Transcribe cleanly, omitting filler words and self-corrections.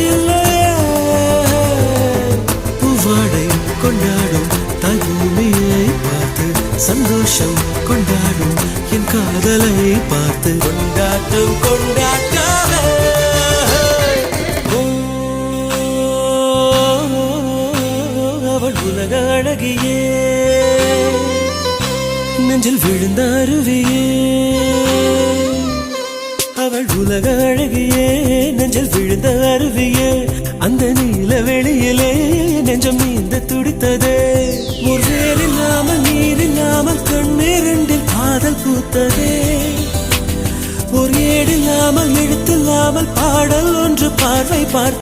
இல்லையே. பூவாடை கொண்டாடும் தாய்பூமியை பார்த்து சந்தோஷம் கொண்டாடும் என் காதலை பார்த்து கொண்டாட்டம் கொண்டாட்டமே. அவள் உலக அழகியே, நெஞ்சில் விழுந்த அருவியே. அவள் உலக அழகியே, நெஞ்சில் விழுந்த அருவியே. அந்த நீல வெளியிலே நெஞ்சம் நீந்த துடித்ததே. ஒரு வேலில்லாமல் நீரில்லாமல் கண்ணீரண்டில் காதல் பூத்ததே. ஒரு ஏடில்லாமல் எழுத்தில்லாமல் பாடல் ஒன்று பார்வை பார்த்து